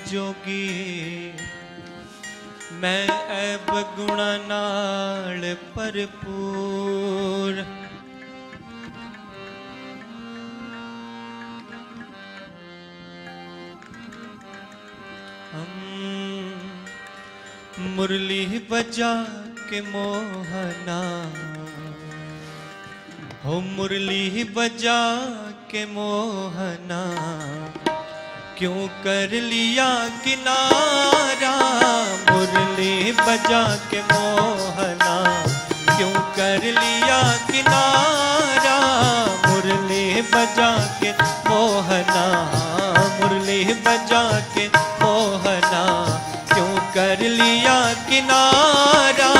जोगी, मैं ऐब गुणा नाल भरपूर। मुरली बजा के मोहना, हो मुरली बजा के मोहना, क्यों कर लिया किनारा। मुरली बजा के मोहना, क्यों कर लिया किनारा। मुरली बजा के मोहना, मुरली बजा के मोहना, क्यों कर लिया किनारा।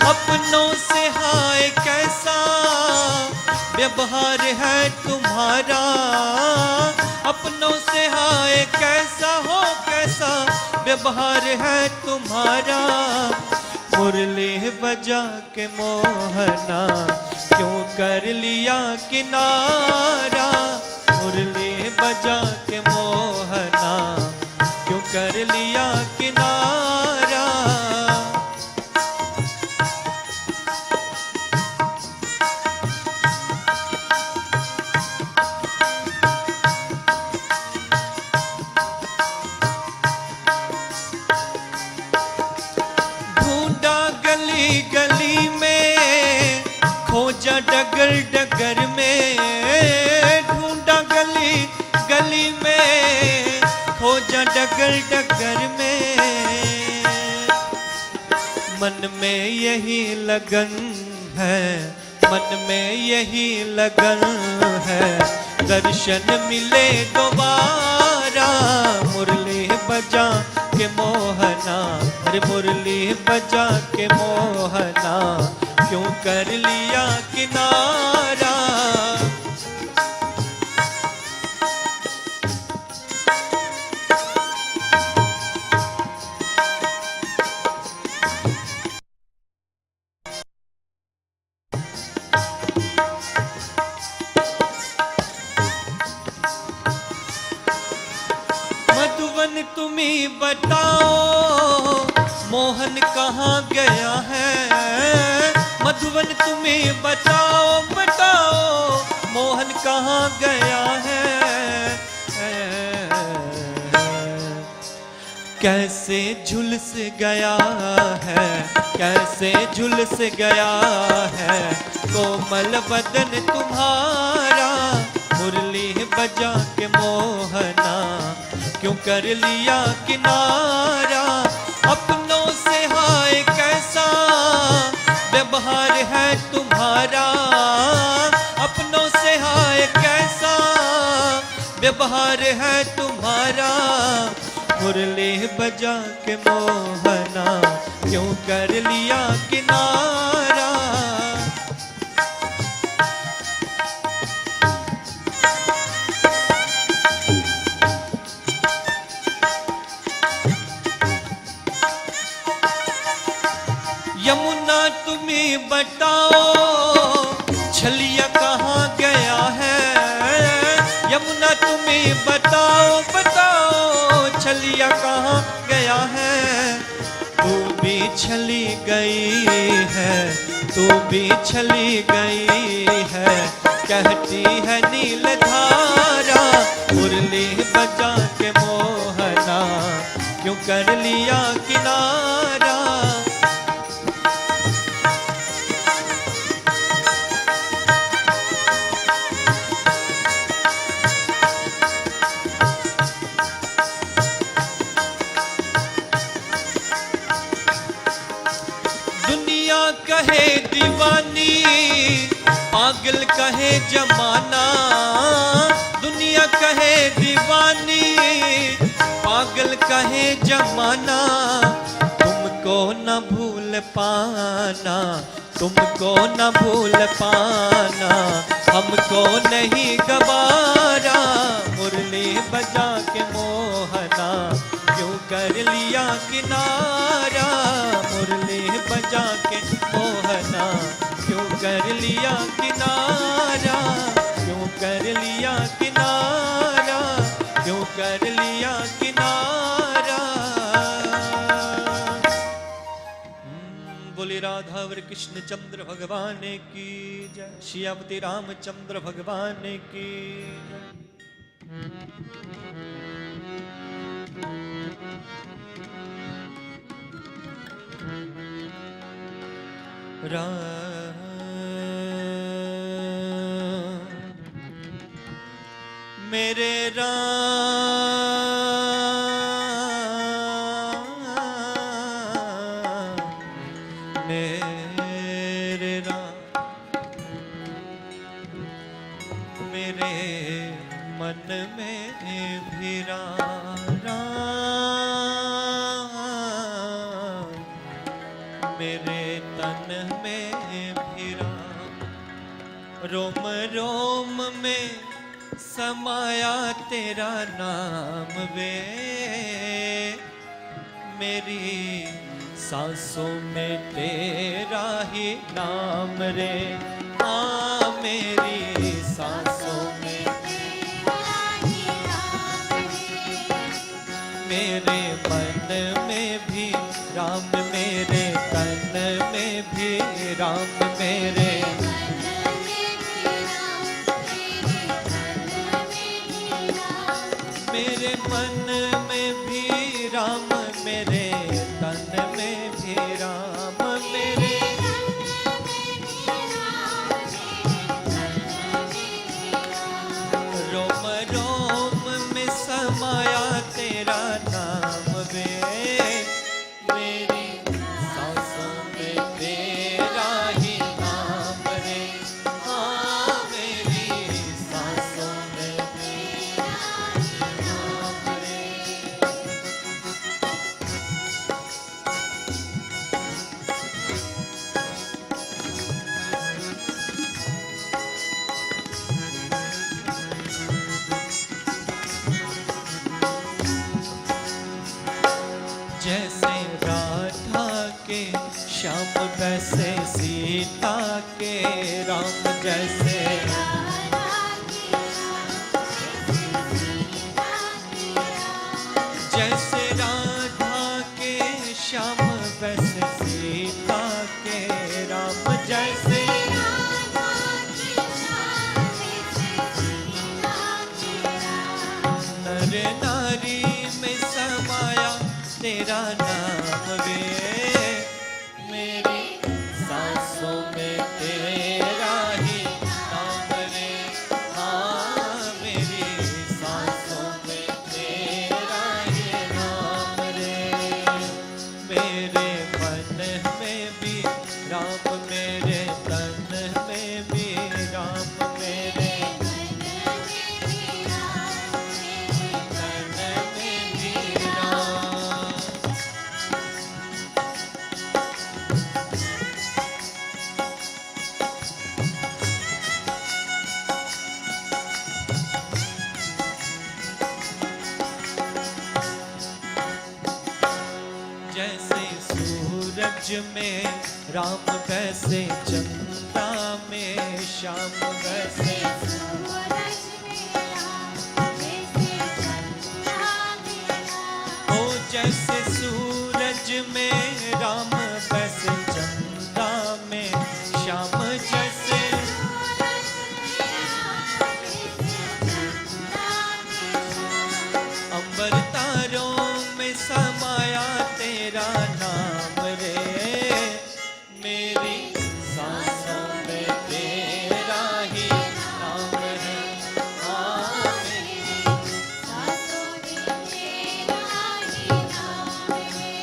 अपनों से हाय कैसा व्यवहार है तुम्हारा। अपनों से हाय कैसा हो, कैसा व्यवहार है तुम्हारा। मुरली बजा के मोहना, क्यों कर लिया किनारा। मुरली बजा के मोहना, क्यों कर लिया किनारा। ढूंढा गली गली में, खोजा डगर डगर में। ढूंढा गली गली में, खोजा डगर डगर में। मन में यही लगन है, मन में यही लगन है, दर्शन मिले दोबारा। मुरली बजा के मोहना, अरे मुरली बजा के मोहना, क्यों कर लिया किनारा। मधुवन तुम्ही बताओ, मोहन कहाँ गया है। मधुवन तुम्ही बताओ, बताओ, मोहन कहाँ गया है। कैसे झुलस गया है, कैसे झुलस गया है, कोमल बदन तुम्हारा। मुरली बजा के मोहना, क्यों कर लिया किनारा। अपनों से हाय कैसा व्यवहार है तुम्हारा। अपनों से हाय कैसा व्यवहार है तुम्हारा। मुरली बजा के मोहना, क्यों कर लिया किनारा। यमुना तुम्ही बताओ, छलिया कहाँ गया है। यमुना तुम्ही बताओ, बताओ, छलिया कहाँ गया है। तू भी छली गई है, तू भी छली गई है, कहती है नील धारा। मुरली बजा के मोहना, क्यों कर लिया किनारा। कहे दीवानी, पागल कहे जमाना। दुनिया कहे दीवानी, पागल कहे जमाना। तुमको न भूल पाना, तुमको न भूल पाना, हमको नहीं गवारा। मुरली बजा के मोहना, क्यों कर लिया किनारा। मुरली बजा के मोहना, क्यों कर लिया किनारा। क्यों कर लिया किनारा, क्यों कर लिया किनारा। बोले राधावर कृष्ण चंद्र भगवान की जय। श्यावती रामचंद्र भगवान की जय। राम मेरे राम मेरे राम मेरे मन में भी राम मेरे तन में भी राम। रोम रोम में समाया तेरा नाम वे, मेरी सांसों में तेरा ही नाम रे। हाँ मेरी सांसों में तेरा ही नाम रे। मेरे मन में भी राम मेरे तन में भी राम मेरे मेरे मन में भी राम मेरे तन में भी राम मेरे रोम रोम में समाया तेरा नाम वे, मेरी सांसों में तेरा ही नाम रे। हाँ मेरी सांसों में तेरा जैसे राधा के श्याम वैसे सीता के राम। जैसे जैसे राधा के श्याम वैसे सीता के राम। जैसे नर नारी में समाया तेरा नाम वे, मेरी सांसों में तेरा ही नाम रे। हाँ मेरी सांसों में तेरा ही नाम रे। मेरे मन में भी राम मेरे तन में भी राम मेरे जैसे सूरज में राम वैसे चंद्रमा में श्याम वैसे ओ जैसे सूरज में राम वैसे चंद्रमा में श्याम। जैसे अंबर तारों में समाया तेरा नाम रे, मेरी सांसों में तेरा ही नाम है। हाँ मेरी सांसों में तेरा ही नाम है।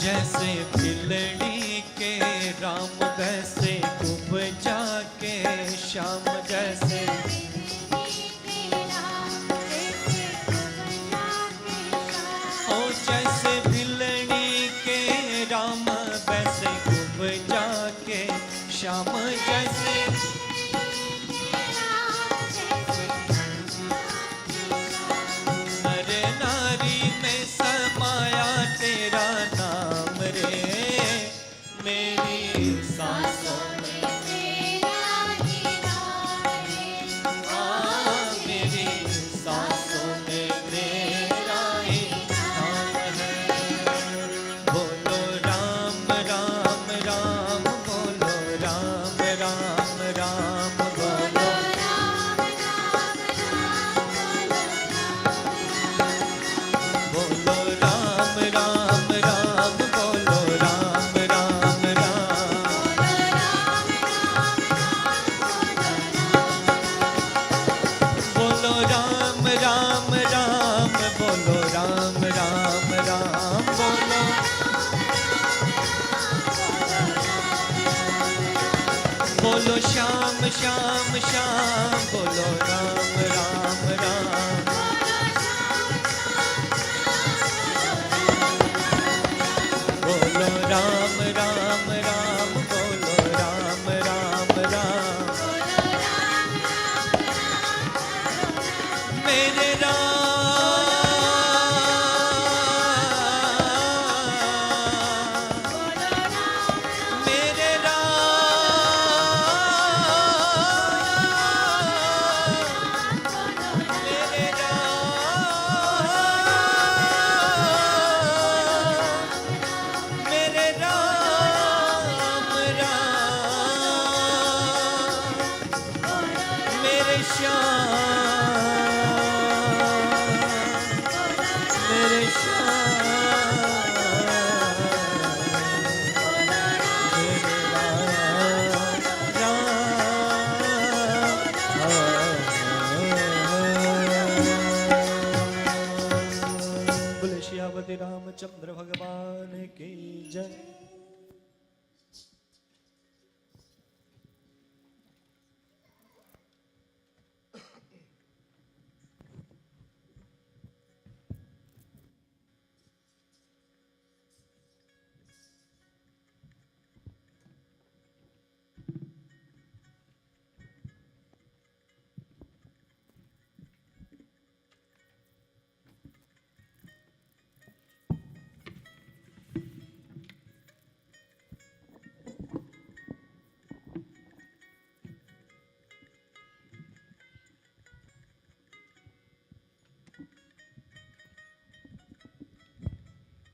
जैसे बिलड़ी के राम वैसे कुबजा के श्याम। जैसे ओ जैसे बिलड़ी के राम वैसे कुबजा के श्याम। जैसे बोलो श्याम श्याम श्याम, बोलो राम राम राम, बोलो राम राम राम, बोलो राम राम राम, मेरे राम, मेरे रामचंद्र भगवान की जय।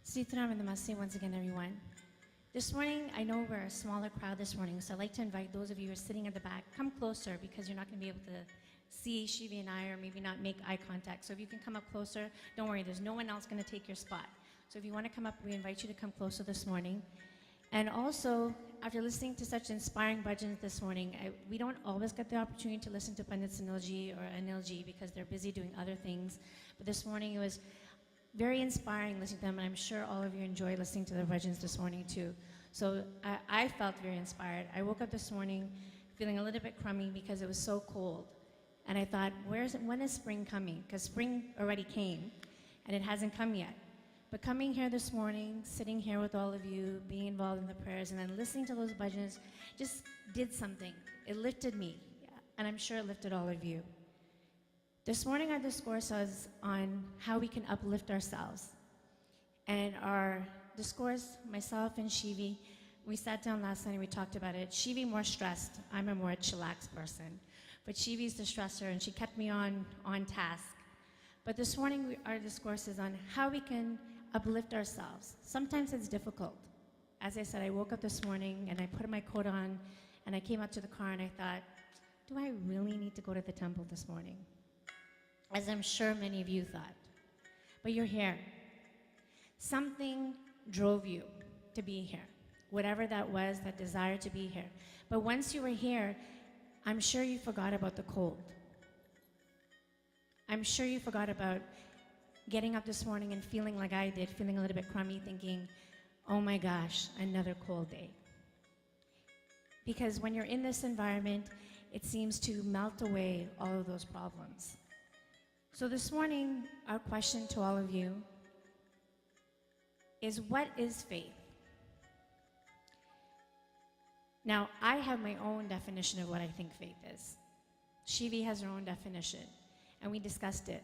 Sitaram and Namaste once again, everyone. This morning, I know we're a smaller crowd this morning, so I'd like to invite those of you who are sitting at the back, come closer because you're not going to be able to see Shivi and I, or maybe not make eye contact. So if you can come up closer, don't worry, there's no one else going to take your spot. So if you want to come up, we invite you to come closer this morning. And also, after listening to such inspiring bhajans this morning, we don't always get the opportunity to listen to Pandit Sunilji or Anilji because they're busy doing other things. But this morning it was very inspiring listening to them, and I'm sure all of you enjoy listening to the bhajans this morning too. So I felt very inspired. I woke up this morning feeling a little bit crummy because it was so cold. And I thought, when is spring coming? Because spring already came, and it hasn't come yet. But coming here this morning, sitting here with all of you, being involved in the prayers, and then listening to those bhajans just did something. It lifted me, and I'm sure it lifted all of you. This morning our discourse was on how we can uplift ourselves. And our discourse, myself and Shivi, we sat down last night and we talked about it. Shivi more stressed, I'm a more chillaxed person. But Shivi's the stressor, and she kept me on task. But this morning our discourse is on how we can uplift ourselves. Sometimes it's difficult. As I said, I woke up this morning and I put my coat on and I came out to the car and I thought, do I really need to go to the temple this morning? As I'm sure many of you thought. But you're here. Something drove you to be here. Whatever that was, that desire to be here. But once you were here, I'm sure you forgot about the cold. I'm sure you forgot about getting up this morning and feeling like I did, feeling a little bit crummy, thinking, oh my gosh, another cold day. Because when you're in this environment, it seems to melt away all of those problems. So this morning, our question to all of you is, what is faith? Now, I have my own definition of what I think faith is. Shivi has her own definition, and we discussed it.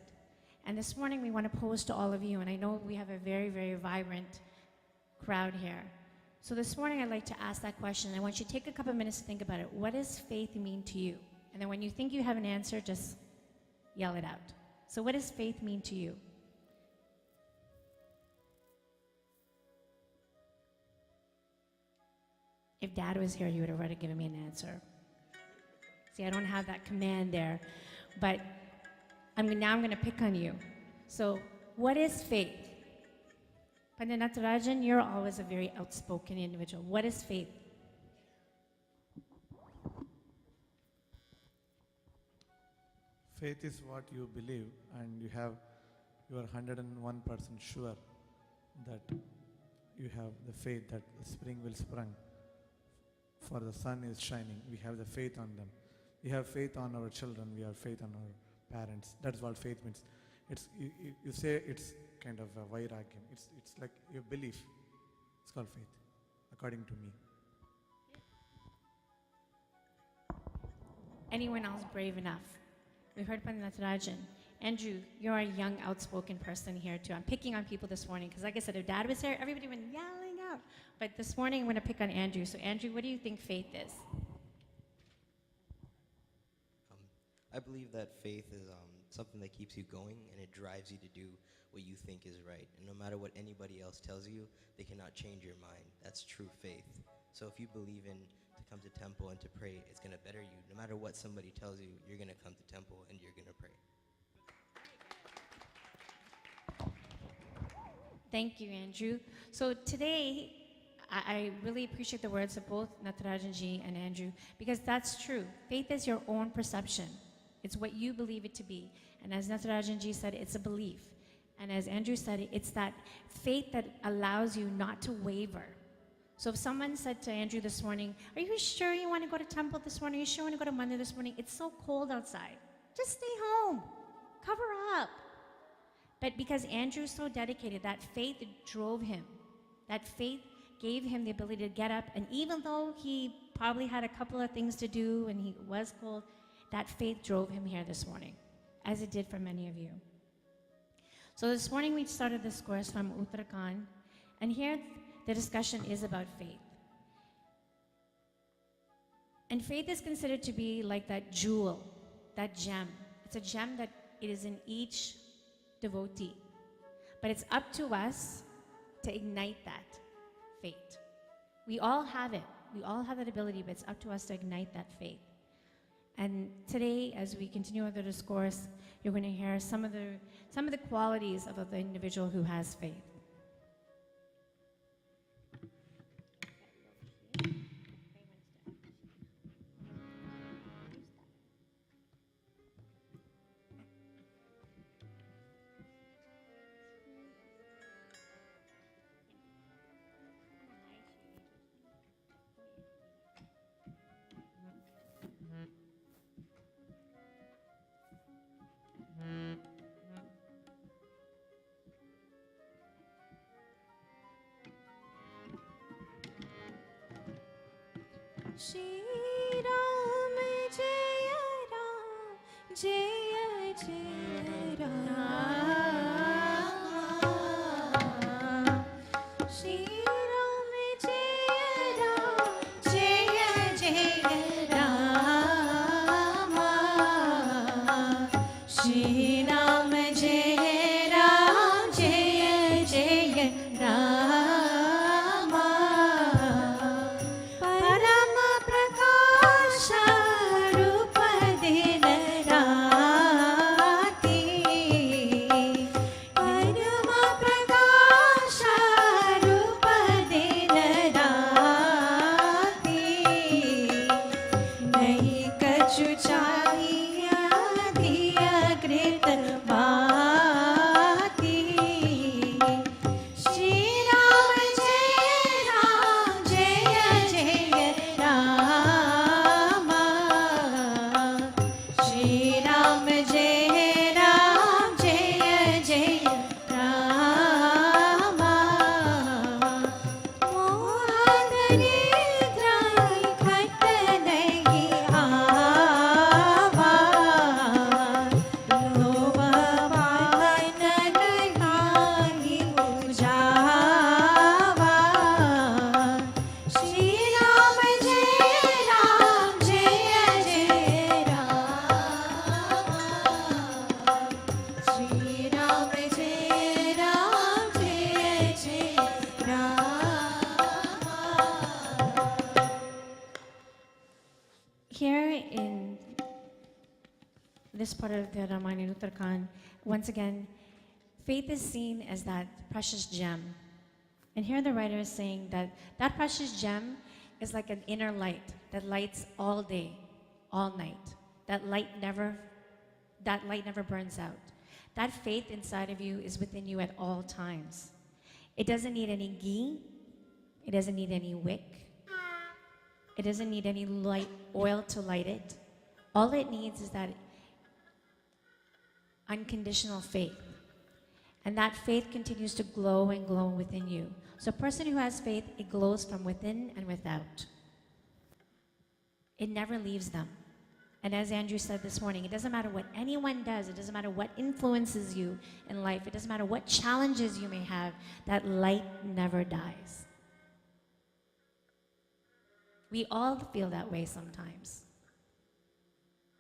And this morning, we want to pose to all of you, and I know we have a very, very vibrant crowd here. So this morning, I'd like to ask that question. I want you to take a couple of minutes to think about it. What does faith mean to you? And then when you think you have an answer, just yell it out. So what does faith mean to you? If Dad was here, he would have already given me an answer. See, I don't have that command there, but now I'm going to pick on you. So what is faith? Pandit Natarajan, you're always a very outspoken individual. What is faith? Faith is what you believe, and you are 101% sure that you have the faith that the spring will spring for the sun is shining. We have the faith on them. We have faith on our children. We have faith on our parents. That's what faith means. You say it's kind of a vairagyam. It's like your belief. It's called faith, according to me. Anyone else brave enough? We heard from Natarajan. Andrew, you're a young, outspoken person here too. I'm picking on people this morning because, like I said, if Dad was here, everybody would be yelling out. But this morning, I'm going to pick on Andrew. So, Andrew, what do you think faith is? I believe that faith is something that keeps you going, and it drives you to do what you think is right. And no matter what anybody else tells you, they cannot change your mind. That's true faith. So if you believe in to come to temple and to pray, it's going to better you. No matter what somebody tells you, you're going to come to temple and you're going to pray. Thank you, Andrew. So today, I really appreciate the words of both Natarajanji and Andrew, because that's true. Faith is your own perception. It's what you believe it to be. And as Natarajanji said, it's a belief. And as Andrew said, it's that faith that allows you not to waver. So if someone said to Andrew this morning, are you sure you want to go to temple this morning? Are you sure you want to go to Mandir this morning? It's so cold outside. Just stay home. Cover up. But because Andrew's so dedicated, that faith drove him. That faith gave him the ability to get up. And even though he probably had a couple of things to do and he was cold, that faith drove him here this morning, as it did for many of you. So this morning we started this course from Uttarakhand, and here the discussion is about faith. And faith is considered to be like that jewel, that gem. It's a gem that it is in each devotee. But it's up to us to ignite that faith. We all have it. We all have that ability, but it's up to us to ignite that faith. And today, as we continue with the discourse, you're going to hear some of the qualities of the individual who has faith. Shri Ram Jaya Ram Jaya Jaya Ram Shri Ram Jaya Ram Jaya Jaya Ram Shri Ram Jaya Ram Jaya Jaya Ram Param Prakasha Rupa Din Rati Param Prakasha Rupa Din Rati Nahi kachu chahiya diya grit bati Shri Ram Jaya Jaya Ram Shri Ram Jaya Jaya Ram Mohan Nidrai Khat Nahi Aava Lova Bhavan Nahi Ujava Shri Ram Jaya Jaya Ram Shri Ram Jaya Jaya Ram Here in this part of the Ramayana in Uttarakhand, once again, faith is seen as that precious gem. And here the writer is saying that that precious gem is like an inner light that lights all day, all night. That light never burns out. That faith inside of you is within you at all times. It doesn't need any ghee. It doesn't need any wick. It doesn't need any light oil to light it. All it needs is that unconditional faith. And that faith continues to glow and glow within you. So a person who has faith, it glows from within and without. It never leaves them. And as Andrew said this morning, it doesn't matter what anyone does, it doesn't matter what influences you in life, it doesn't matter what challenges you may have, that light never dies. We all feel that way sometimes.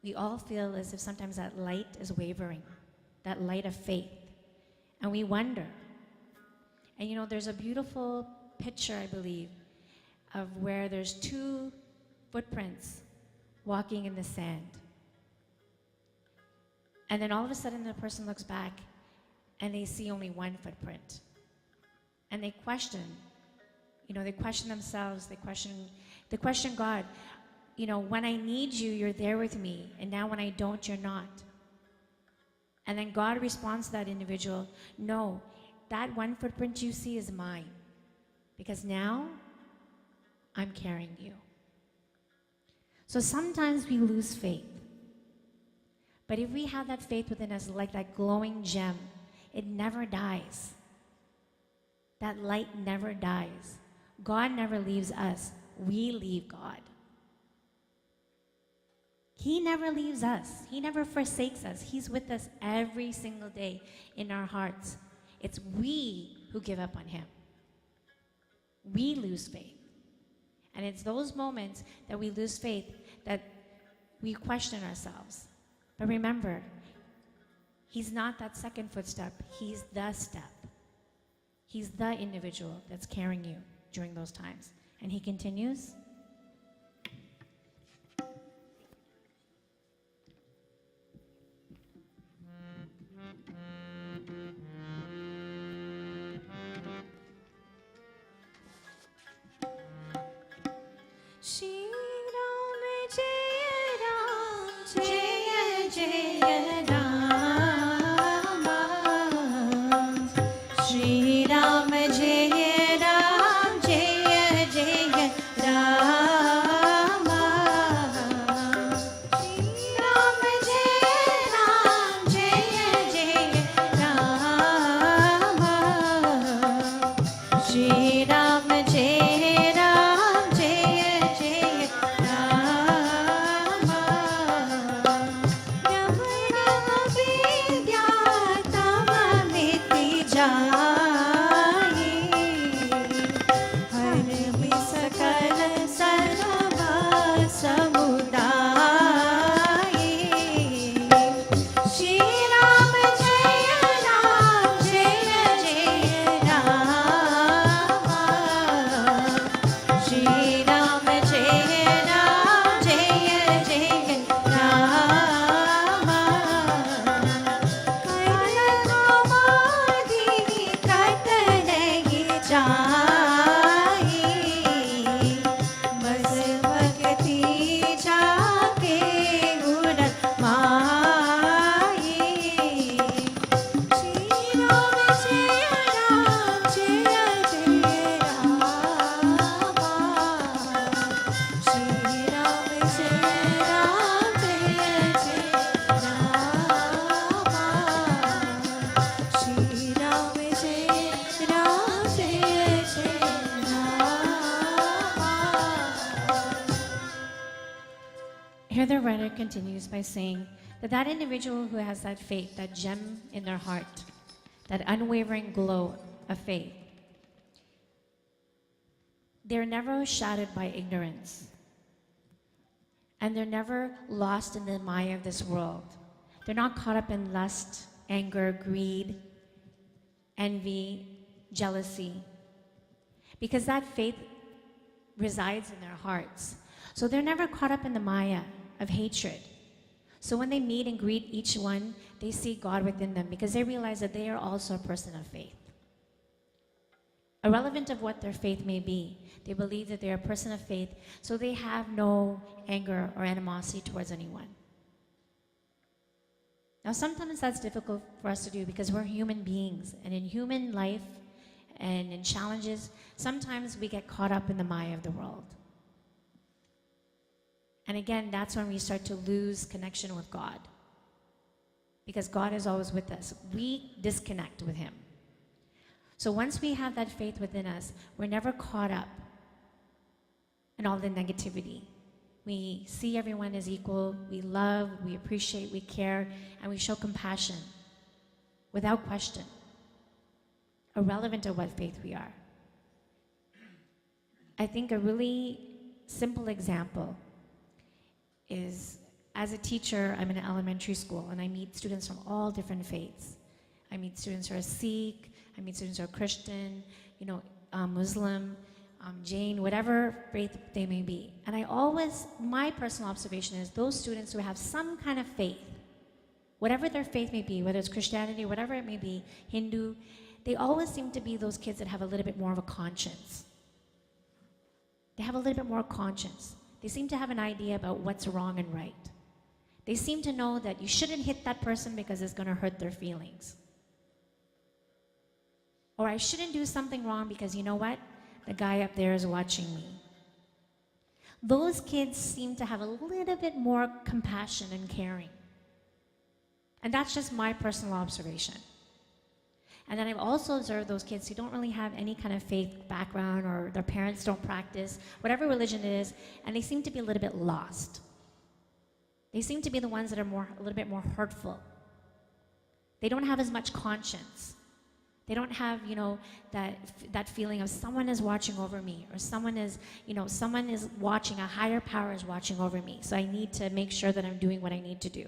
We all feel as if sometimes that light is wavering, that light of faith. And we wonder. And you know, there's a beautiful picture, I believe, of where there's two footprints walking in the sand. And then all of a sudden the person looks back and they see only one footprint. And they question, they question themselves, they question God. When I need you, you're there with me, and now when I don't, you're not. And then God responds to that individual, no, that one footprint you see is mine, because now I'm carrying you. So sometimes we lose faith. But if we have that faith within us, like that glowing gem, it never dies. That light never dies. God never leaves us. We leave God. He never leaves us. He never forsakes us. He's with us every single day in our hearts. It's we who give up on him. We lose faith. And it's those moments that we lose faith that we question ourselves. But remember, he's not that second footstep. He's the step. He's the individual that's carrying you during those times. And he continues. Shri Ram Jaya Jaya Rama. Shri Ram Jaya Jaya Rama. Shri Ram Jaya Rama. Shri Ram Here the writer continues by saying that that individual who has that faith, that gem in their heart, that unwavering glow of faith, they're never shadowed by ignorance. And they're never lost in the mire of this world. They're not caught up in lust, anger, greed, envy, jealousy. Because that faith resides in their hearts. So they're never caught up in the maya of hatred. So when they meet and greet each one, they see God within them because they realize that they are also a person of faith. Irrelevant of what their faith may be, they believe that they're a person of faith, so they have no anger or animosity towards anyone. Now, sometimes that's difficult for us to do because we're human beings, and in human life and in challenges, sometimes we get caught up in the mire of the world. And again, that's when we start to lose connection with God. Because God is always with us. We disconnect with Him. So once we have that faith within us, we're never caught up in all the negativity. We see everyone as equal, we love, we appreciate, we care, and we show compassion without question, irrelevant of what faith we are. I think a really simple example is, as a teacher, I'm in an elementary school and I meet students from all different faiths. I meet students who are Sikh, I meet students who are Christian, Muslim, Jain, whatever faith they may be. And my personal observation is those students who have some kind of faith, whatever their faith may be, whether it's Christianity, whatever it may be, Hindu, they always seem to be those kids that have a little bit more of a conscience. They have a little bit more conscience. They seem to have an idea about what's wrong and right. They seem to know that you shouldn't hit that person because it's going to hurt their feelings. Or I shouldn't do something wrong because you know what? The guy up there is watching me. Those kids seem to have a little bit more compassion and caring. And that's just my personal observation. And then I've also observed those kids who don't really have any kind of faith background or their parents don't practice, whatever religion it is, and they seem to be a little bit lost. They seem to be the ones that are a little bit more hurtful. They don't have as much conscience. They don't have, that feeling of someone is watching over me, or someone is watching, a higher power is watching over me. So I need to make sure that I'm doing what I need to do.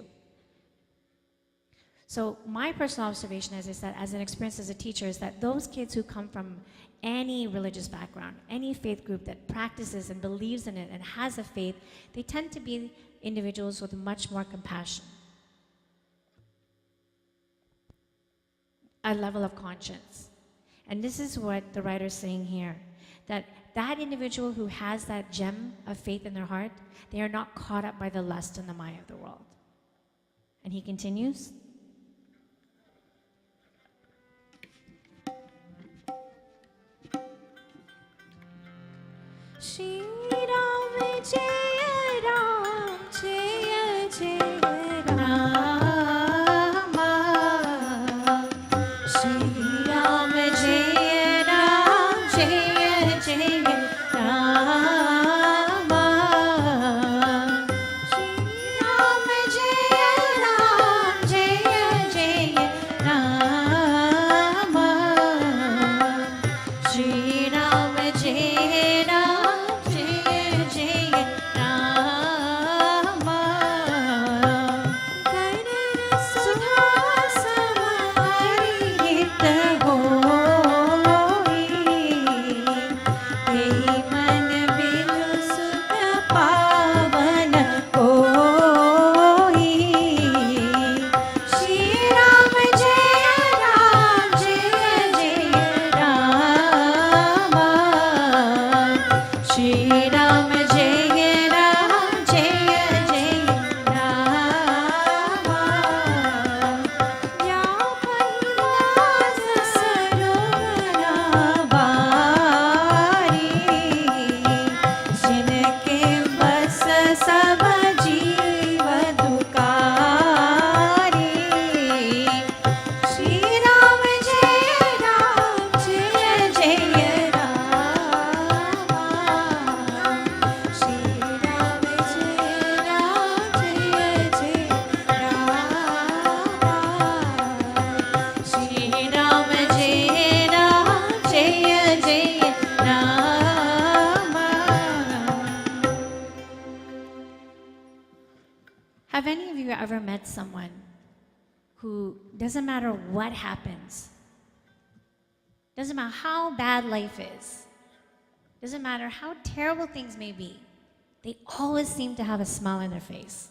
So my personal observation is that, as an experience as a teacher, is that those kids who come from any religious background, any faith group that practices and believes in it and has a faith, they tend to be individuals with much more compassion, a level of conscience. And this is what the writer is saying here, that individual who has that gem of faith in their heart, they are not caught up by the lust and the mire of the world. And he continues, Shri Ram Jaya Ram Jaya Jaya Rama Shri Ram Jaya Ram Jaya Jaya Rama Shri Ram Jaya Ram Jaya Jaya Rama Shri Ram Jaya Ram Jaya Jaya Rama Karan Sudha Samarit Hoi Ei Man Bin Sudha Pavan Koi Shri Ram Jaya Ram Jaya Jaya Rama Shri Ram Jaya Ram Jaya Jaya Rama Ya Pailas Sarovara Bari Jinke Bas Sab Jeev Dukari Shri Ram Jaya Ram Jaya Jaya Rama Shri Ram Jaya Ram Jaya Jaya Rama Shri Ram Jaya Ram Jaya Jaya Rama. have any of you ever met someone who, doesn't matter what happens, doesn't matter how bad life is, doesn't matter how terrible things may be, they always seem to have a smile on their face.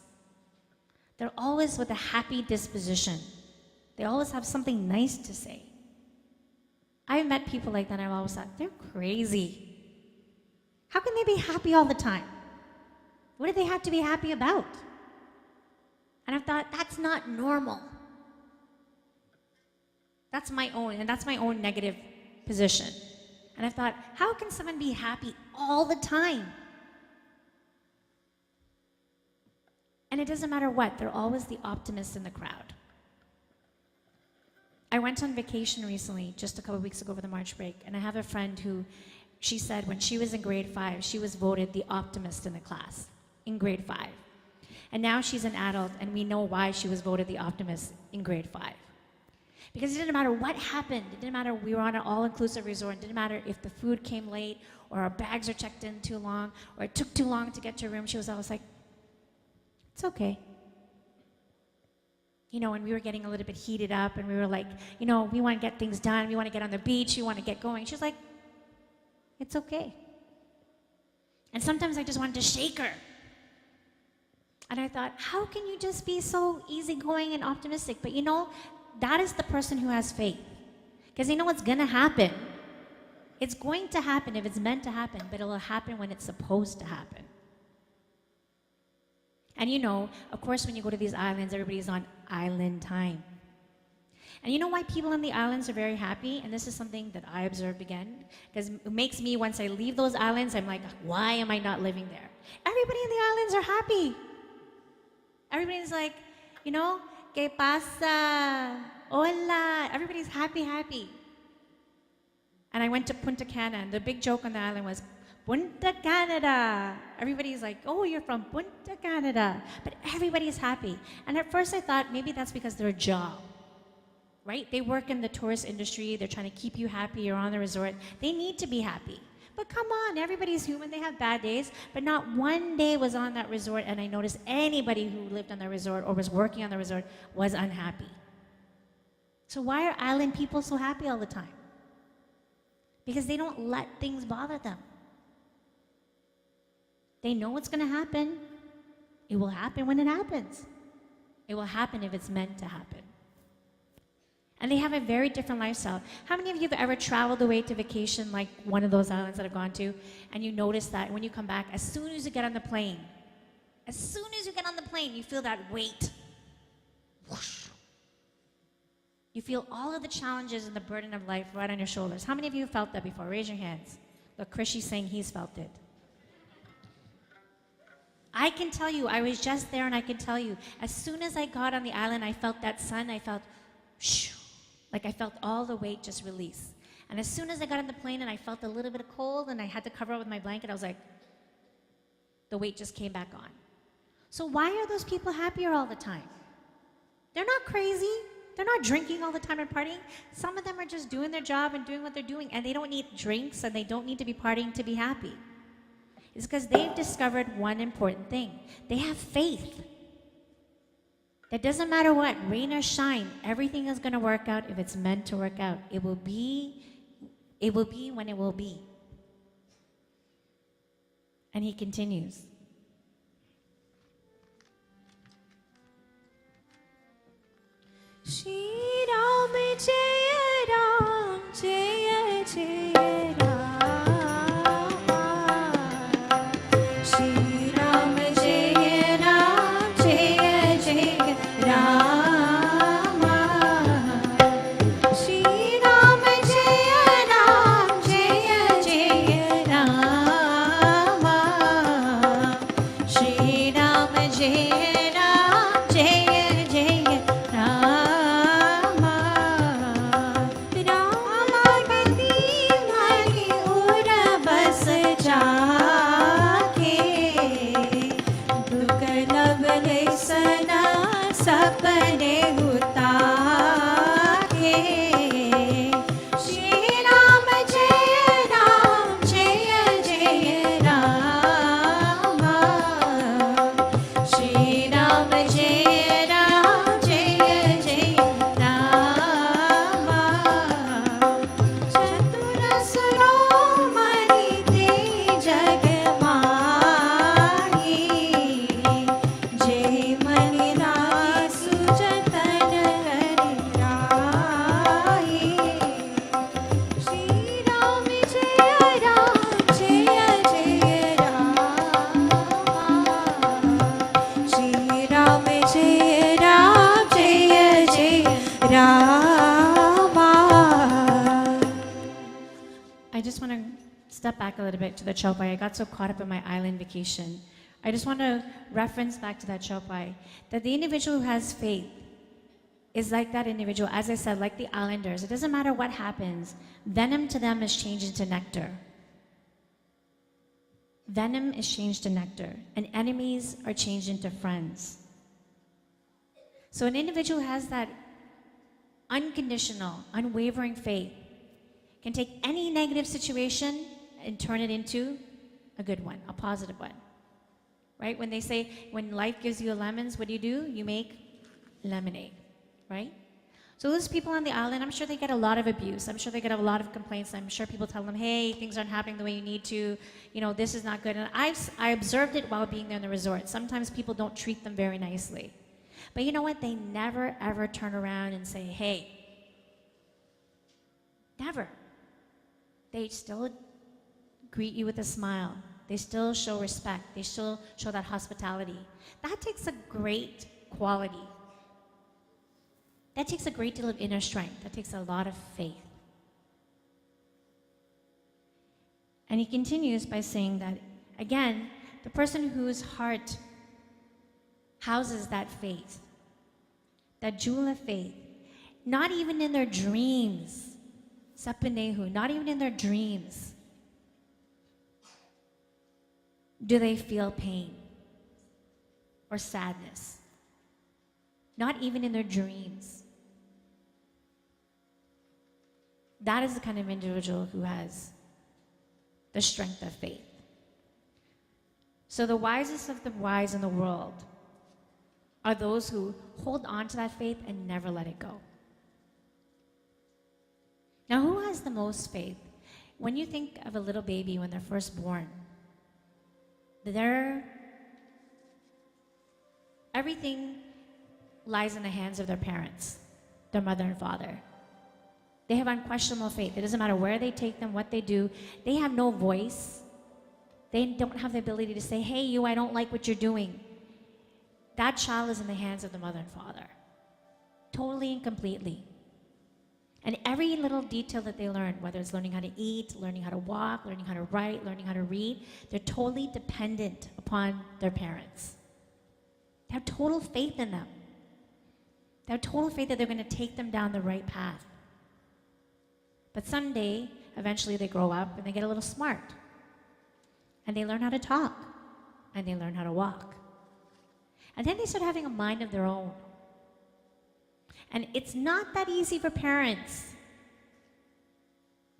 They're always with a happy disposition. They always have something nice to say. I've met people like that and I've always thought, they're crazy. How can they be happy all the time? What do they have to be happy about? And I've thought, that's not normal. That's my own negative position. And I thought, how can someone be happy all the time? And it doesn't matter what, they're always the optimists in the crowd. I went on vacation recently, just a couple weeks ago for the March break, and I have a friend who, she said when she was in grade 5, she was voted the optimist in the class, in grade 5. And now she's an adult, and we know why she was voted the optimist in grade 5. Because it didn't matter what happened. It didn't matter, we were on an all-inclusive resort. It didn't matter if the food came late, or our bags are checked in too long, or it took too long to get to a room. She was always like, it's okay. You know, and we were getting a little bit heated up, and we were like, you know, we want to get things done. We want to get on the beach. We want to get going. She was like, it's okay. And sometimes I just wanted to shake her. And I thought, how can you just be so easygoing and optimistic? But you know, that is the person who has faith. Because you know what's going to happen. It's going to happen if it's meant to happen, but it will happen when it's supposed to happen. And you know, of course, when you go to these islands, everybody's on island time. And you know why people in the islands are very happy? And this is something that I observed again, because it makes me, once I leave those islands, I'm like, why am I not living there? Everybody in the islands are happy. Everybody's like, you know, ¿qué pasa? Hola. Everybody's happy. And I went to Punta Cana, and the big joke on the island was, Punta Canada. Everybody's like, oh, you're from Punta Canada. But everybody's happy. And at first I thought maybe that's because they're a job, right? They work in the tourist industry. They're trying to keep you happy. You're on the resort. They need to be happy. But come on, everybody's human. They have bad days. But not one day was on that resort and I noticed anybody who lived on the resort or was working on the resort was unhappy. So why are island people so happy all the time? Because they don't let things bother them. They know what's going to happen. It will happen when it happens. It will happen if it's meant to happen. And they have a very different lifestyle. How many of you have ever traveled away to vacation like one of those islands that I've gone to, and you notice that when you come back, as soon as you get on the plane, you feel that weight. Whoosh. You feel all of the challenges and the burden of life right on your shoulders. How many of you have felt that before? Raise your hands. Look, Krishi's saying he's felt it. I can tell you, I was just there and I can tell you, as soon as I got on the island, I felt that sun, I felt, shoo, like I felt all the weight just release. And as soon as I got on the plane and I felt a little bit of cold and I had to cover up with my blanket, I was like, the weight just came back on. So why are those people happier all the time? They're not crazy. They're not drinking all the time and partying. Some of them are just doing their job and doing what they're doing, and they don't need drinks and they don't need to be partying to be happy. It's because they've discovered one important thing. They have faith. That doesn't matter what, rain or shine, everything is going to work out if it's meant to work out. It will be when it will be. And he continues. Shri Ram Jaya Ram Jaya Jaya Rama. Shri Ram Jaya Ram Jaya Jaya Rama. Shri Ram Jaya Ram Jaya Jaya Rama. Shri Ram Jaya Ram Jaya Jaya Rama. सपने उतारे श्री राम जय जय राम श्री राम जय जय राम चतुर शिरोमणि तेज जग माही जय मणि I just want to step back a little bit to the Chaupai. I got so caught up in my island vacation. I just want to reference back to that Chopai, that the individual who has faith is like that individual, as I said, like the islanders. It doesn't matter what happens, venom to them is changed into nectar. Venom is changed to nectar, and enemies are changed into friends. So an individual who has that unconditional, unwavering faith can take any negative situation and turn it into a good one, a positive one. Right? When they say, when life gives you lemons, what do? You make lemonade, right? So those people on the island, I'm sure they get a lot of abuse. I'm sure they get a lot of complaints. I'm sure people tell them, hey, things aren't happening the way you need to. You know, this is not good. And I observed it while being there in the resort. Sometimes people don't treat them very nicely. But you know what? They never, ever turn around and say, hey. Never. They still greet you with a smile. They still show respect. They still show that hospitality. That takes a great quality. That takes a great deal of inner strength. That takes a lot of faith. And he continues by saying that, again, the person whose heart houses that faith, that jewel of faith, not even in their dreams, sapanehu, not even in their dreams, do they feel pain or sadness. Not even in their dreams. That is the kind of individual who has the strength of faith. So the wisest of the wise in the world are those who hold on to that faith and never let it go. Now, who has the most faith? When you think of a little baby when they're first born, everything lies in the hands of their parents, their mother and father. They have unquestionable faith. It doesn't matter where they take them, what they do. They have no voice. They don't have the ability to say, hey, you, I don't like what you're doing. That child is in the hands of the mother and father, totally and completely. And every little detail that they learn, whether it's learning how to eat, learning how to walk, learning how to write, learning how to read, they're totally dependent upon their parents. They have total faith in them. They have total faith that they're going to take them down the right path. But someday, eventually they grow up and they get a little smart. And they learn how to talk. And they learn how to walk. And then they start having a mind of their own. And it's not that easy for parents.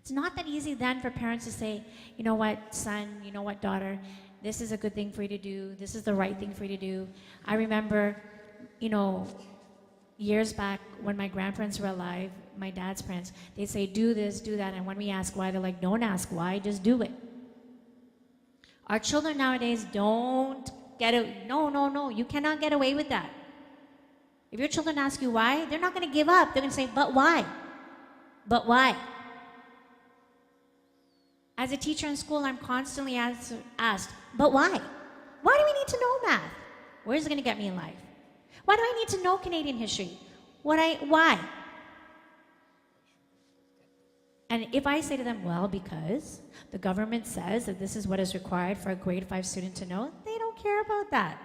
It's not that easy then for parents to say, you know what, son, you know what, daughter, this is a good thing for you to do. This is the right thing for you to do. I remember, years back when my grandparents were alive, my dad's parents, they'd say, do this, do that. And when we ask why, they're like, don't ask why, just do it. Our children nowadays don't get it. No, you cannot get away with that. If your children ask you why, they're not going to give up. They're going to say, but why? But why? As a teacher in school, I'm constantly asked, but why? Why do we need to know math? Where's it going to get me in life? Why do I need to know Canadian history? Why? And if I say to them, well, because the government says that this is what is required for a grade 5 student to know, they don't care about that.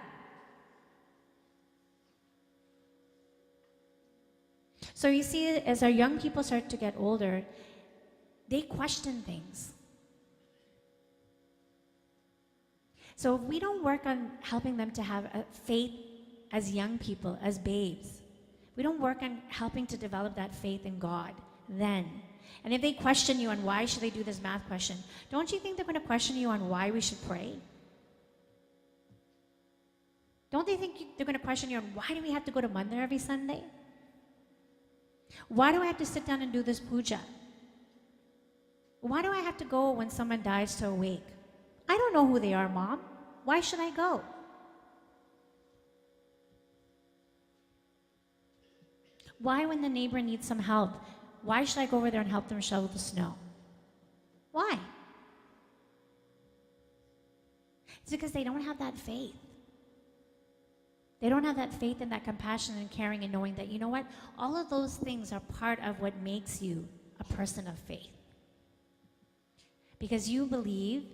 So you see, as our young people start to get older, they question things. So if we don't work on helping them to have a faith as young people, as babes, we don't work on helping to develop that faith in God, then. And if they question you on why should they do this math question, don't you think they're going to question you on why we should pray? Don't they think they're going to question you on why do we have to go to Mandir every Sunday? Why do I have to sit down and do this puja? Why do I have to go when someone dies to awake? I don't know who they are, Mom. Why should I go? Why, when the neighbor needs some help, why should I go over there and help them shovel the snow? Why? It's because they don't have that faith. They don't have that faith and that compassion and caring and knowing that, you know what? All of those things are part of what makes you a person of faith. Because you believe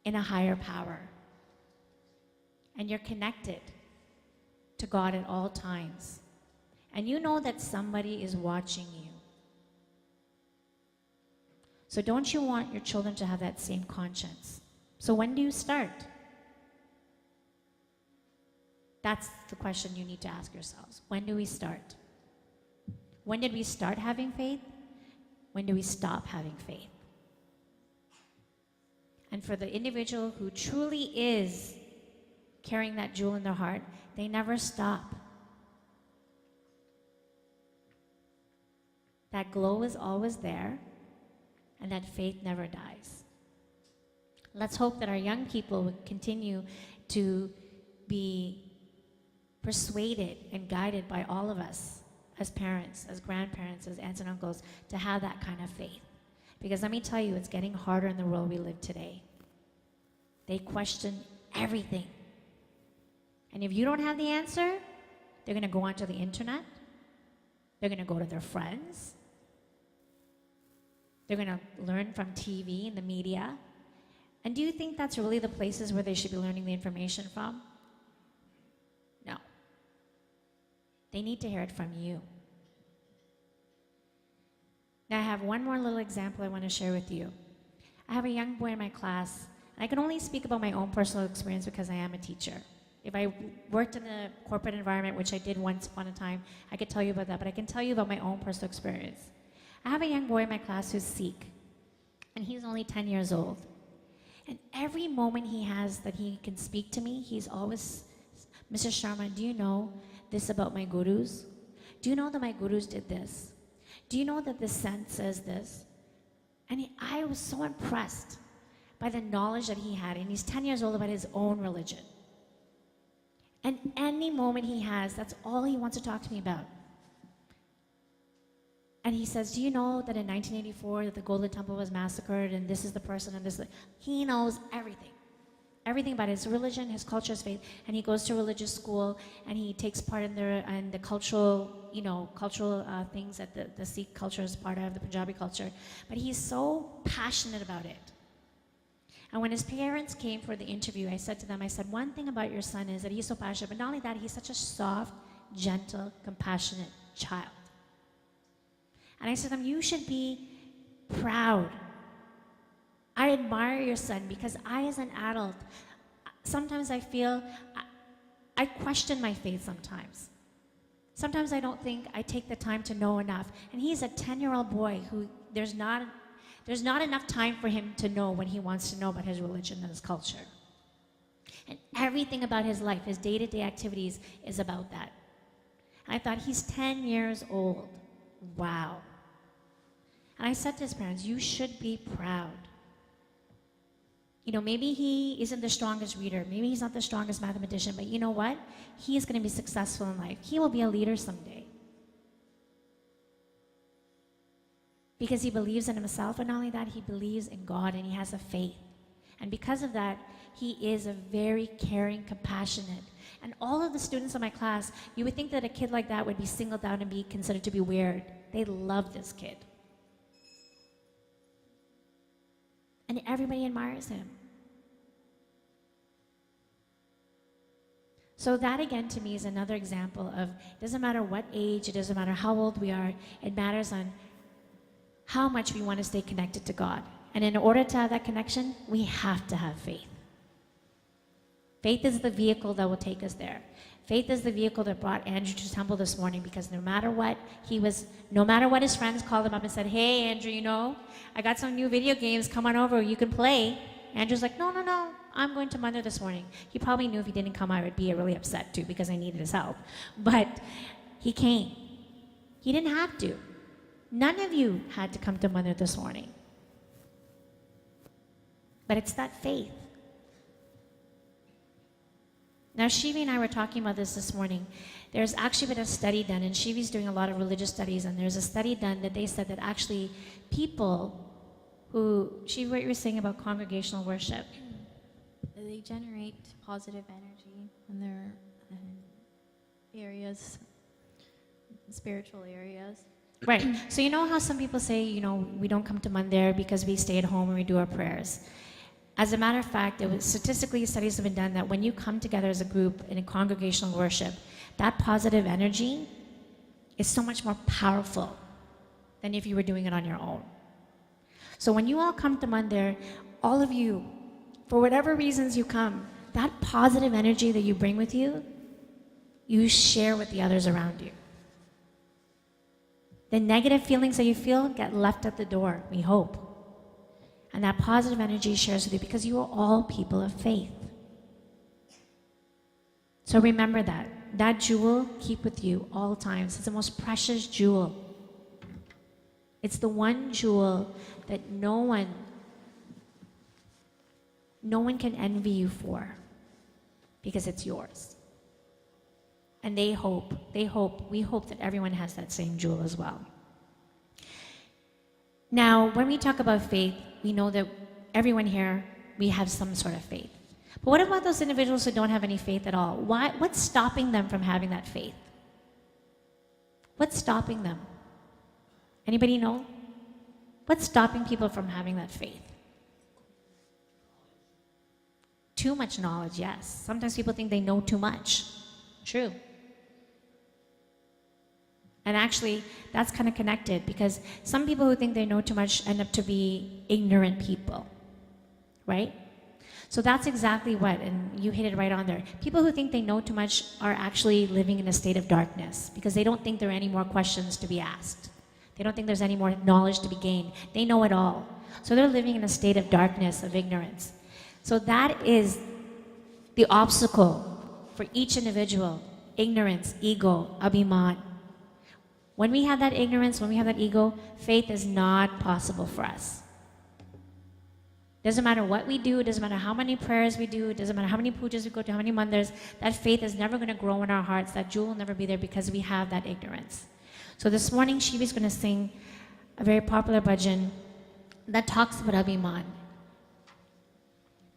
in a higher power. and you're connected to God at all times, and you know that somebody is watching you. So don't you want your children to have that same conscience? So when do you start? That's the question you need to ask yourselves. When do we start? When did we start having faith? When do we stop having faith? And for the individual who truly is carrying that jewel in their heart, they never stop. That glow is always there, and that faith never dies. Let's hope that our young people will continue to be persuaded and guided by all of us as parents, as grandparents, as aunts and uncles, to have that kind of faith. Because let me tell you, it's getting harder in the world we live today. They question everything. And if you don't have the answer, they're going to go onto the internet. They're going to go to their friends. They're going to learn from TV and the media. And do you think that's really the places where they should be learning the information from? No. They need to hear it from you. Now, I have one more little example I want to share with you. I have a young boy in my class, and I can only speak about my own personal experience because I am a teacher. If I worked in a corporate environment, which I did once upon a time, I could tell you about that, but I can tell you about my own personal experience. I have a young boy in my class who's Sikh, and he's only 10 years old. And every moment he has that he can speak to me, he's always, Mrs. Sharma, do you know this about my gurus? Do you know that my gurus did this? Do you know that this sant says this? And I was so impressed by the knowledge that he had, and he's 10 years old, about his own religion. And any moment he has, that's all he wants to talk to me about. And he says, do you know that in 1984 that the Golden Temple was massacred, and this is the person, and this? He knows everything. Everything about his religion, his culture, his faith. And he goes to religious school, and he takes part in the cultural, cultural things that the Sikh culture is part of, the Punjabi culture. But he's so passionate about it. And when his parents came for the interview, I said to them, one thing about your son is that he's so passionate, but not only that, he's such a soft, gentle, compassionate child. And I said to them, you should be proud. I admire your son because I, as an adult, sometimes I feel, I question my faith sometimes. Sometimes I don't think I take the time to know enough. And he's a 10-year-old boy who there's not enough time for him to know when he wants to know about his religion and his culture. And everything about his life, his day-to-day activities, is about that. And I thought, he's 10 years old. Wow. And I said to his parents, you should be proud. Maybe he isn't the strongest reader. Maybe he's not the strongest mathematician, but you know what? He is going to be successful in life. He will be a leader someday. Because he believes in himself, and not only that, he believes in God, and he has a faith. And because of that, he is a very caring, compassionate. And all of the students in my class, you would think that a kid like that would be singled out and be considered to be weird. They love this kid. And everybody admires him. So that, again, to me is another example of, it doesn't matter what age, it doesn't matter how old we are, it matters on how much we want to stay connected to God. And in order to have that connection, we have to have faith. Faith is the vehicle that will take us there. Faith is the vehicle that brought Andrew to temple this morning, because no matter what his friends called him up and said, hey, Andrew, I got some new video games, come on over, you can play. Andrew's like, no, I'm going to Mandir this morning. He probably knew if he didn't come, I would be really upset too, because I needed his help. But he came. He didn't have to. None of you had to come to Mandir this morning. But it's that faith. Now, Shivi and I were talking about this morning. There's actually been a study done, and Shivi's doing a lot of religious studies, and there's a study done that they said that actually people who, Shivi, what you were saying about congregational worship. They generate positive energy in their areas, spiritual areas. Right. So how some people say, we don't come to Mandir because we stay at home and we do our prayers. As a matter of fact, statistically, studies have been done that when you come together as a group in a congregational worship, that positive energy is so much more powerful than if you were doing it on your own. So when you all come to Mandir, all of you, for whatever reasons you come, that positive energy that you bring with you, you share with the others around you. The negative feelings that you feel get left at the door, we hope. And that positive energy shares with you because you are all people of faith. So remember that. That jewel, keep with you all times. It's the most precious jewel. It's the one jewel that no one can envy you for because it's yours. And we hope that everyone has that same jewel as well. Now, when we talk about faith, we know that everyone here, we have some sort of faith. But what about those individuals who don't have any faith at all? What's stopping them from having that faith? What's stopping them? Anybody know? What's stopping people from having that faith? Too much knowledge, yes. Sometimes people think they know too much. True. And actually, that's kind of connected because some people who think they know too much end up to be ignorant people, right? So that's exactly what, and you hit it right on there. People who think they know too much are actually living in a state of darkness because they don't think there are any more questions to be asked. They don't think there's any more knowledge to be gained. They know it all. So they're living in a state of darkness, of ignorance. So that is the obstacle for each individual: ignorance, ego, abhiman. When we have that ignorance, when we have that ego, faith is not possible for us. Doesn't matter what we do, doesn't matter how many prayers we do, doesn't matter how many pujas we go to, how many mandirs, that faith is never going to grow in our hearts. That jewel will never be there because we have that ignorance. So this morning, Shivi is going to sing a very popular bhajan that talks about abhiman.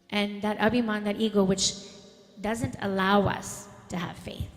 And that abhiman, that ego, which doesn't allow us to have faith.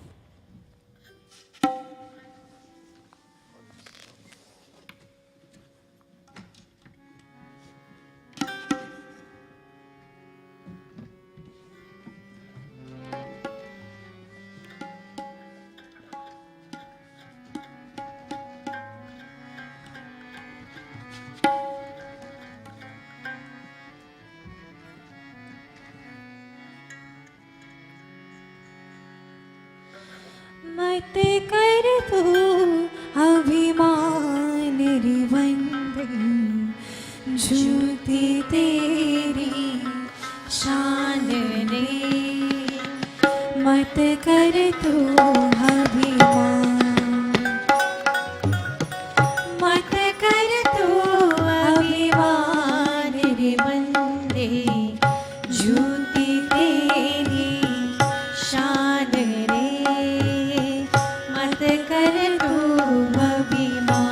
मत कर तू अभिमान रे वंदे झूठी तेरी शान रे मत कर तू अभिमान मत कर तू अभिमान रे वंदे झूठी तेरी शान रे मत कर तू अभिमान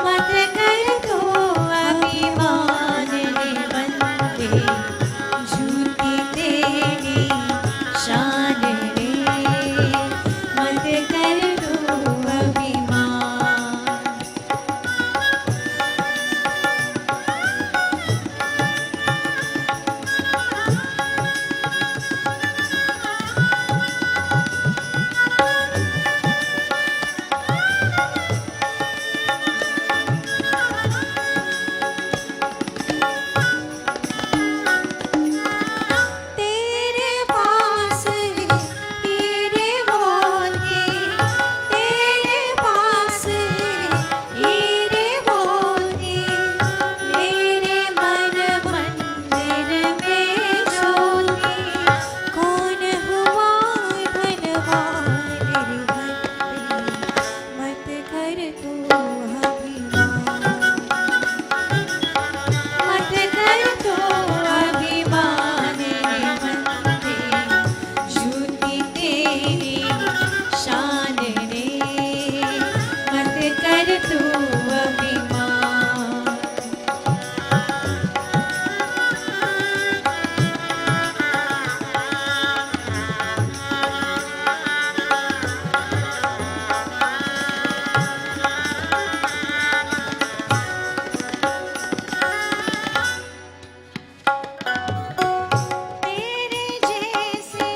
मत कर तो अभिमान रे बंदे झूठी तेरी शान रे मत कर तो अभिमान तेरे पास है हीरे मोती तेरे पास है हीरे मोती मेरे मन मंदिर में ज्योति कौन हुआ धनवान रे बंदे मत कर तू अभिमान मत कर तो अभिमान रे बंदे झूठी तेरी शान रे मत कर तू अभिमान तेरे जैसे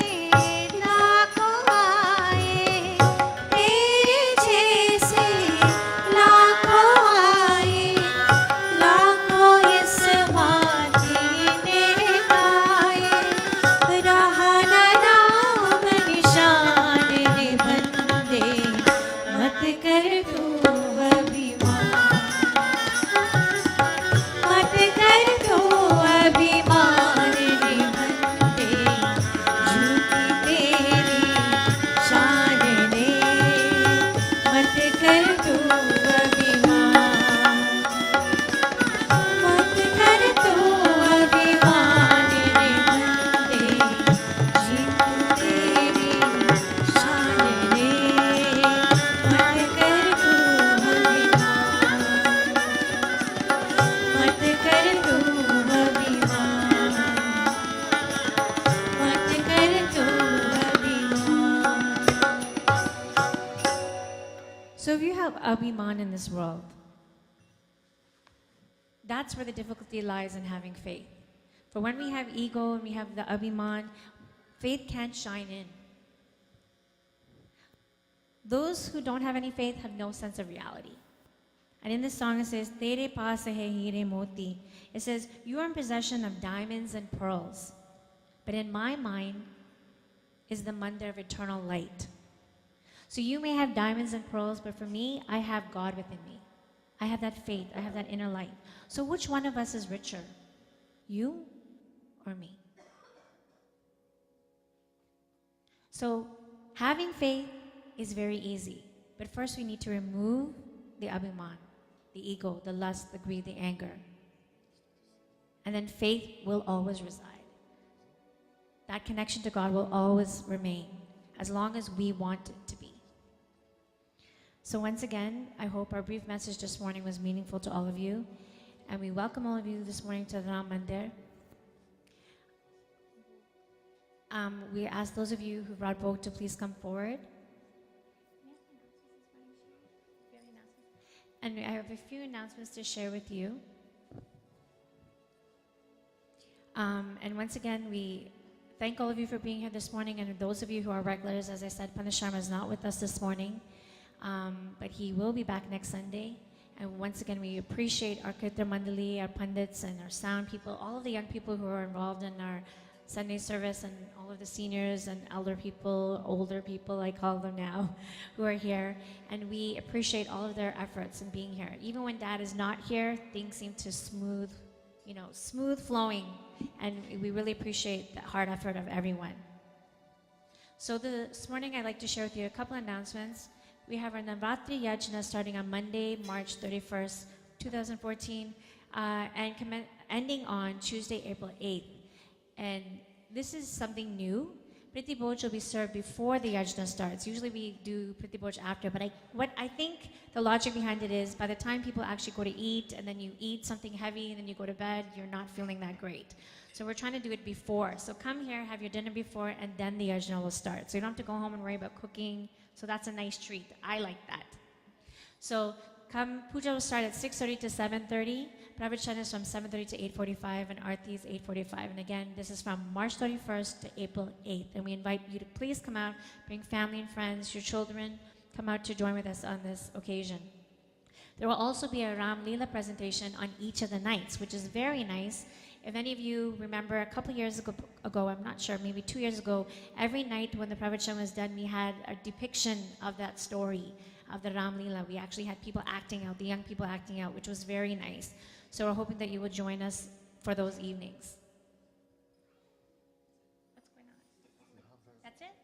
लाखों आए तेरे जैसे लाखों आए लाखों इस माटी ने गाए रहा न नाम निशान रे बंदे मत कर तू अभिमान मत कर तो अभिमान रे बंदे झूठी तेरी शान रे मत कर तो अभिमान मत कर तो अभिमान रे बंदे झूठी तेरी शान रे मत कर तो अभिमान मत कर तू अभिमान मत कर तू अभिमान So if you have abhiman in this world, that's where the difficulty lies in having faith. For when we have ego and we have the abhiman, faith can't shine in. Those who don't have any faith have no sense of reality. And in this song it says, Tere paas hai heere moti. It says, you are in possession of diamonds and pearls. But in my mind is the mandir of eternal light. So you may have diamonds and pearls, but for me, I have God within me. I have that faith, I have that inner light. So which one of us is richer? You or me? So having faith is very easy. But first we need to remove the abhiman, the ego, the lust, the greed, the anger. And then faith will always reside. That connection to God will always remain as long as we want it to be. So once again, I hope our brief message this morning was meaningful to all of you. And we welcome all of you this morning to the Ram Mandir. We ask those of you who brought boat to please come forward. And I have a few announcements to share with you. And once again, we thank all of you for being here this morning. And those of you who are regulars, as I said, Pandit Sharma is not with us this morning. But he will be back next Sunday. And once again, we appreciate our Kirtan Mandali, our Pandits, and our sound people, all of the young people who are involved in our Sunday service, and all of the seniors and elder people, older people, I call them now, who are here. And we appreciate all of their efforts in being here. Even when Dad is not here, things seem to smooth flowing. And we really appreciate the hard effort of everyone. So this morning, I'd like to share with you a couple announcements. We have our Navratri Yajna starting on Monday, March 31st, 2014, and ending on Tuesday, April 8th. And this is something new Priti Bhoj will be served before the yajna starts. Usually we do Priti Bhoj after, but what I think the logic behind it is by the time people actually go to eat and then you eat something heavy and then you go to bed, you're not feeling that great. So we're trying to do it before. So come here, have your dinner before, and then the yajna will start. So you don't have to go home and worry about cooking. So that's a nice treat. I like that. So come, puja will start at 6:30 to 7:30. Pravachan is from 7:30 to 8:45, and Aarti is 8:45. And again, this is from March 31st to April 8th. And we invite you to please come out, bring family and friends, your children, come out to join with us on this occasion. There will also be a Ram Leela presentation on each of the nights, which is very nice. If any of you remember, a couple years ago, I'm not sure, maybe 2 years ago, every night when the pravachan was done, we had a depiction of that story, of the Ram Leela. We actually had people acting out, the young people acting out, which was very nice. So we're hoping that you will join us for those evenings. What's going on? That's it?